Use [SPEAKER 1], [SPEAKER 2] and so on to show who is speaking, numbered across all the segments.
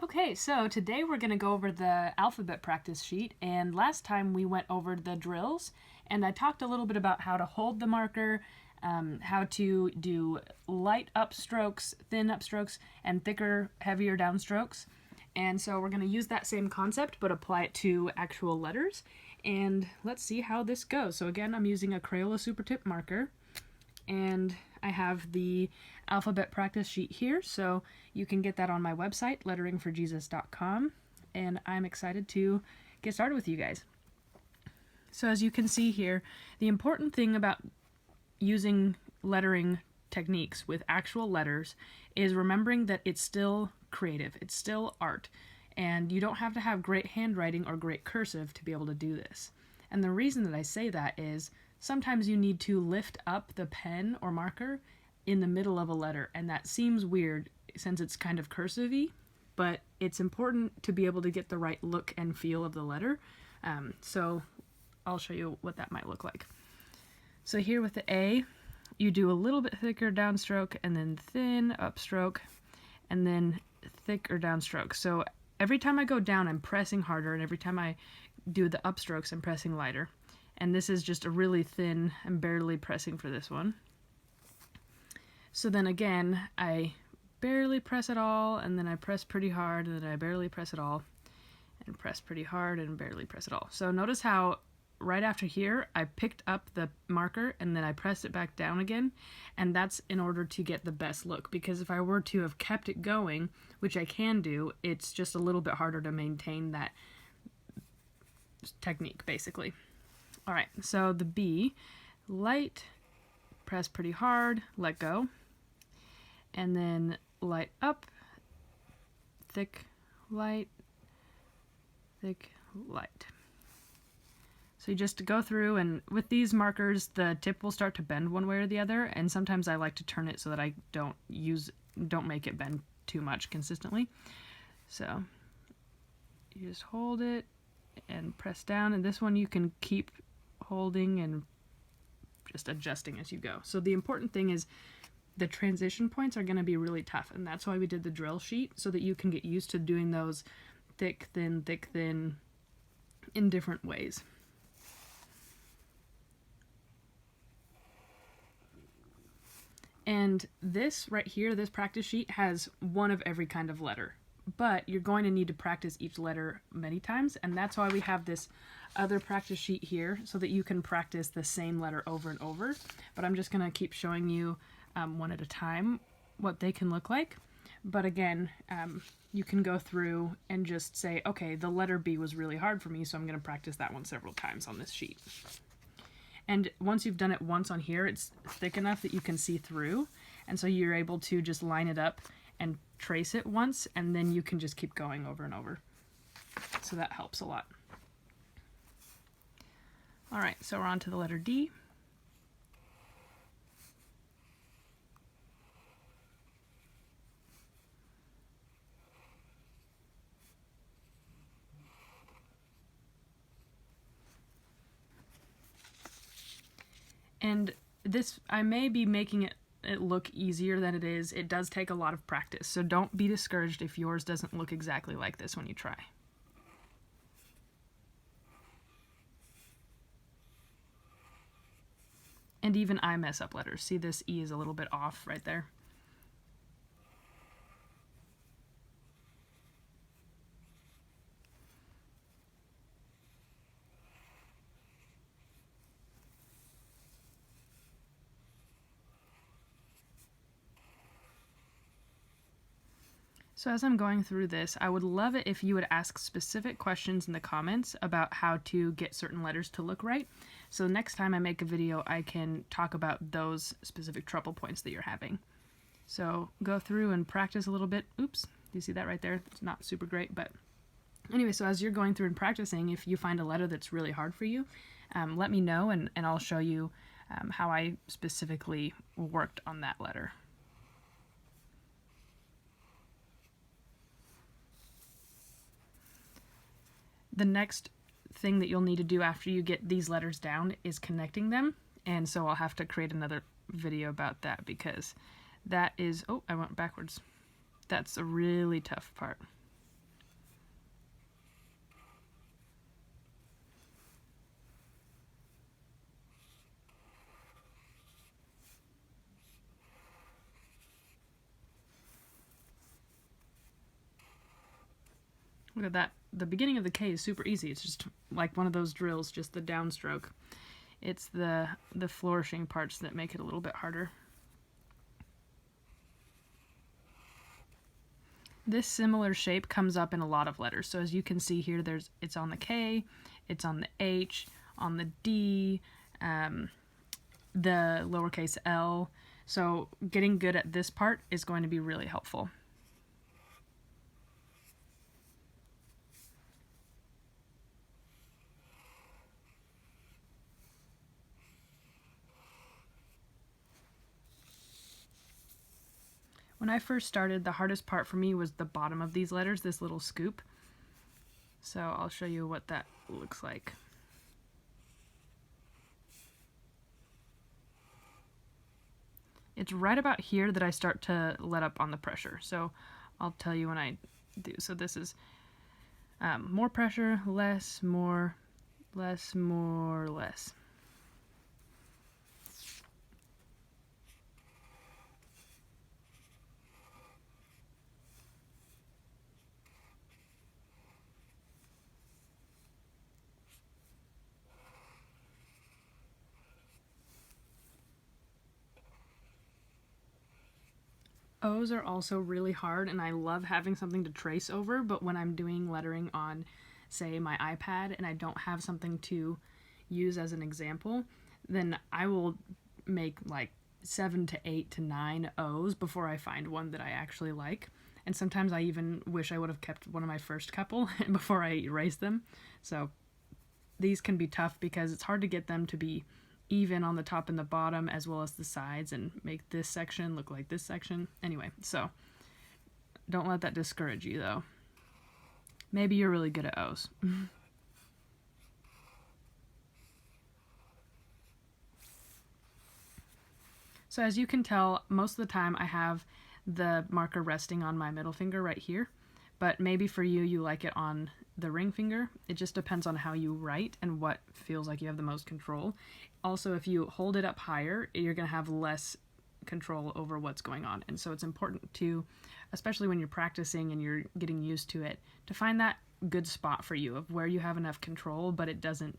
[SPEAKER 1] Okay, so today we're going to go over the alphabet practice sheet, and last time we went over the drills, and I talked a little bit about how to hold the marker, how to do light upstrokes, thin upstrokes, and thicker, heavier downstrokes. And so we're going to use that same concept but apply it to actual letters, and let's see how this goes. So again, I'm using a Crayola Supertip marker, and I have the alphabet practice sheet here, so you can get that on my website, letteringforjesus.com, and I'm excited to get started with you guys. So as you can see here, the important thing about using lettering techniques with actual letters is remembering that it's still creative, it's still art, and you don't have to have great handwriting or great cursive to be able to do this. And the reason that I say that is sometimes you need to lift up the pen or marker in the middle of a letter, and that seems weird since it's kind of cursive-y, but it's important to be able to get the right look and feel of the letter. So I'll show you what that might look like. So here with the A, you do a little bit thicker downstroke and then thin upstroke and then thicker downstroke. So every time I go down, I'm pressing harder, and every time I do the upstrokes, I'm pressing lighter. And this is just a really thin, I'm barely pressing for this one. So then again, I barely press it all, and then I press pretty hard, and then I barely press it all, and press pretty hard, and barely press it all. So notice how right after here, I picked up the marker, and then I pressed it back down again, and that's in order to get the best look, because if I were to have kept it going, which I can do, it's just a little bit harder to maintain that technique, basically. All right, so the B, light, press pretty hard, let go, and then light up, thick, light, thick, light. So you just go through, and with these markers, the tip will start to bend one way or the other, and sometimes I like to turn it so that I don't make it bend too much consistently. So you just hold it and press down, and this one you can keep holding and just adjusting as you go. So the important thing is the transition points are going to be really tough, and that's why we did the drill sheet, so that you can get used to doing those thick, thin in different ways. And this right here, this practice sheet, has one of every kind of letter, but you're going to need to practice each letter many times, and that's why we have this other practice sheet here, so that you can practice the same letter over and over. But I'm just going to keep showing you one at a time what they can look like. But again, you can go through and just say, okay, the letter B was really hard for me, so I'm going to practice that one several times on this sheet. And once you've done it once on here, it's thick enough that you can see through, and so you're able to just line it up and trace it once, and then you can just keep going over and over. So that helps a lot. All right, so we're on to the letter D. And this, I may be making it look easier than it is. It does take a lot of practice, so don't be discouraged if yours doesn't look exactly like this when you try. And even I mess up letters. See, this E is a little bit off right there. So as I'm going through this, I would love it if you would ask specific questions in the comments about how to get certain letters to look right. So next time I make a video, I can talk about those specific trouble points that you're having. So go through and practice a little bit. Oops, you see that right there? It's not super great, but anyway, so as you're going through and practicing, if you find a letter that's really hard for you, let me know, and I'll show you how I specifically worked on that letter. The next thing that you'll need to do after you get these letters down is connecting them, and so I'll have to create another video about that, because that is, oh, I went backwards. That's a really tough part. Look at that. The beginning of the K is super easy. It's just like one of those drills, just the downstroke. It's the flourishing parts that make it a little bit harder. This similar shape comes up in a lot of letters. So as you can see here, it's on the K, it's on the H, on the D, the lowercase l. So getting good at this part is going to be really helpful. When I first started, the hardest part for me was the bottom of these letters, this little scoop. So I'll show you what that looks like. It's right about here that I start to let up on the pressure. So I'll tell you when I do. So this is more pressure, less, more, less, more, less. O's are also really hard, and I love having something to trace over, but when I'm doing lettering on, say, my iPad, and I don't have something to use as an example, then I will make like 7 to 8 to 9 O's before I find one that I actually like. And sometimes I even wish I would have kept one of my first couple before I erase them. So these can be tough because it's hard to get them to be even on the top and the bottom as well as the sides and make this section look like this section. Anyway, so don't let that discourage you though. Maybe you're really good at O's. So as you can tell, most of the time I have the marker resting on my middle finger right here, but maybe for you, you like it on the ring finger. It just depends on how you write and what feels like you have the most control. Also, if you hold it up higher, you're going to have less control over what's going on. And so it's important to, especially when you're practicing and you're getting used to it, to find that good spot for you of where you have enough control, but it doesn't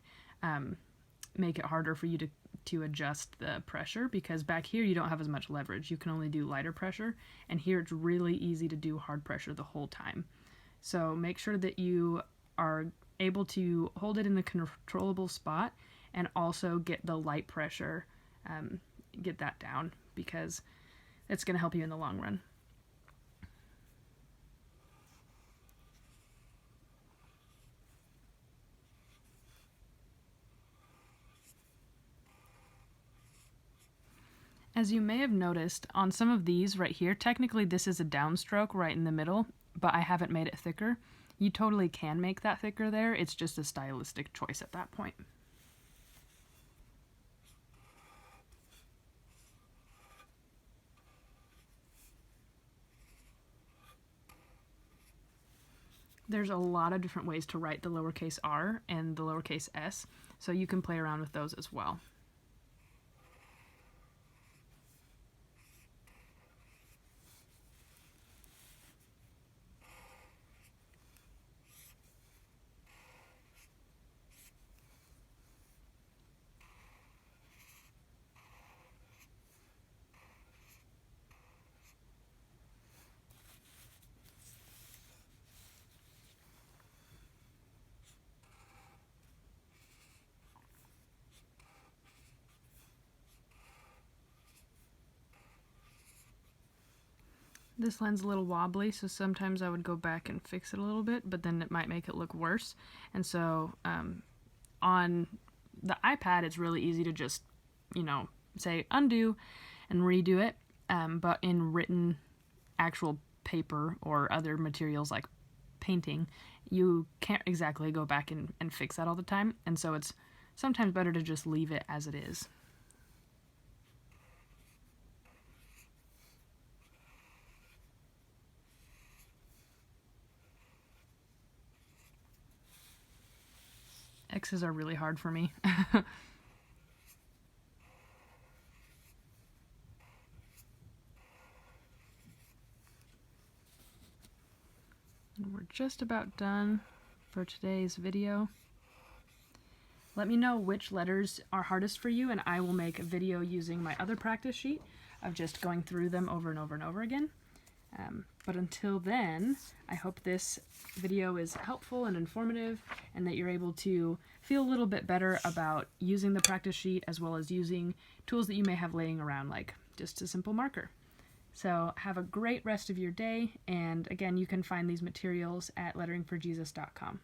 [SPEAKER 1] make it harder for you to adjust the pressure, because back here you don't have as much leverage. You can only do lighter pressure, and here it's really easy to do hard pressure the whole time. So make sure that you are able to hold it in the controllable spot and also get the light pressure, get that down, because it's going to help you in the long run. As you may have noticed, on some of these right here, technically this is a downstroke right in the middle, but I haven't made it thicker. You totally can make that thicker there, it's just a stylistic choice at that point. There's a lot of different ways to write the lowercase r and the lowercase s, so you can play around with those as well. This line's a little wobbly, so sometimes I would go back and fix it a little bit, but then it might make it look worse. And so on the iPad, it's really easy to just, say undo and redo it. But in written actual paper or other materials like painting, you can't exactly go back and fix that all the time. And so it's sometimes better to just leave it as it is. X's are really hard for me. And we're just about done for today's video. Let me know which letters are hardest for you, and I will make a video using my other practice sheet of just going through them over and over and over again. But until then, I hope this video is helpful and informative, and that you're able to feel a little bit better about using the practice sheet as well as using tools that you may have laying around, like just a simple marker. So have a great rest of your day, and again, you can find these materials at letteringforjesus.com.